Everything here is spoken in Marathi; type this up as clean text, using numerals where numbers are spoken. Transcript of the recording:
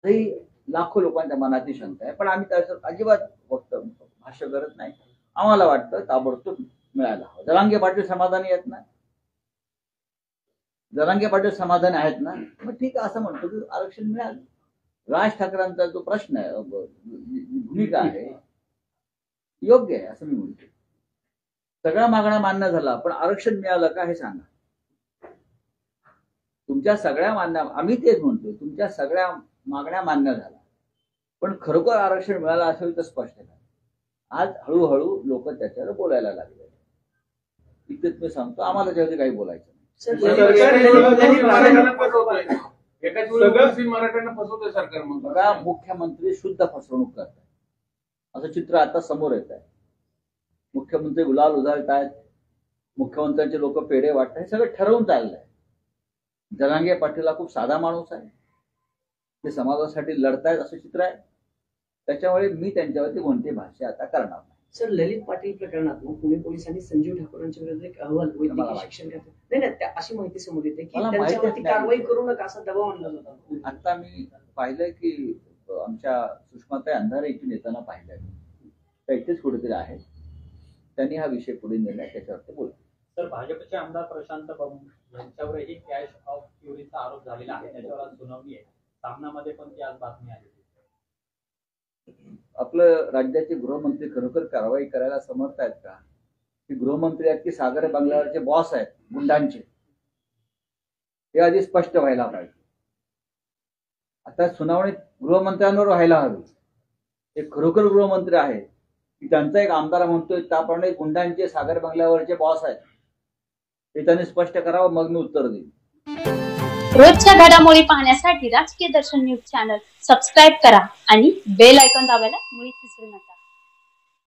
ही लाखो लोकांच्या मनातली शंका आहे, पण आम्ही त्याचं अजिबात भाष्य करत नाही. आम्हाला वाटतं ताबडतोब मिळायला हवं. जरांगे पाटील समाधानी आहेत ना, जरांगे पाटील समाधानी आहेत ना, मग ठीक आहे असं म्हणतो की आरक्षण मिळालं. राज ठाकरेंचा जो प्रश्न आहे, भूमिका आहे, योग्य आहे असं मी म्हणतो. सगळ्या मागण्या मान्य झाला, पण आरक्षण मिळालं का हे सांगा. तुमच्या सगळ्या मान्य, आम्ही तेच म्हणतो, तुमच्या सगळ्या मागण्या मान्य झाल्या, पण खरोखर आरक्षण मिळालं असेल तर स्पष्ट करा. आज हळूहळू लोक त्याच्यावर बोलायला लागले. इतकंच मी सांगतो, आम्हाला त्याच्यावरती काही बोलायचं नाही. बघा, मुख्यमंत्री शुद्ध फसवणूक करतात असं चित्र आता समोर येत आहे. मुख्यमंत्री गुलाल उधळतायत, मुख्यमंत्र्यांचे लोक पेढे वाटतात, हे सगळं ठरवून चाललंय. जरांगे पाटील खूप साधा माणूस आहे, ते समाजासाठी लढतायत असं चित्र आहे. त्याच्यामुळे मी त्यांच्यावरती कोणती भाष्य आता करणार नाही. सर, ललित पाटील प्रकरणात पुणे पोलिसांनी संजीव ठाकूरांच्या विरुद्ध एक अहवाल वैद्यकीय शिक्षण करतात नाही, अशी माहिती समोर येते की त्यांच्यावरती कारवाई करू नका असा दबाव आणला जातो. आता मी पाहिलं की आमच्या सुषमाताई अंधारे इथून येताना पाहिलं, त्या इथेच कुठेतरी आहेत, त्यांनी हा विषय पुढे नेला, त्याच्यावरती बोलतो. सर, भाजपचे आमदार प्रशांत बाबू यांच्यावरही कॅश ऑफ क्युरीचा आरोप झालेला आहे, त्याच्यावर आज सुनावणी आहे. सामनामध्ये पण ती आज बातमी आली. आपलं राज्याचे गृहमंत्री खरोखर कारवाई करायला समर्थ आहेत का? की गृहमंत्री आहेत की सागर बंगल्यावरचे बॉस आहेत गुंडांचे? हे आधी स्पष्ट व्हायला पाहिजे. आता सुनावणी गृहमंत्र्यांवर व्हायला हवी. ते खरोखर गृहमंत्री आहेत की त्यांचा एक आमदार म्हणतोय त्याप्रमाणे गुंडांचे सागर बंगल्यावरचे बॉस आहेत, हे त्यांनी स्पष्ट करावं, मग मी उत्तर देईन. रोजच्या घडामोडी पाहण्यासाठी राजकीय दर्शन न्यूज चॅनल सबस्क्राईब करा आणि बेल आयकॉन दाबायला मुळीच विसरू नका.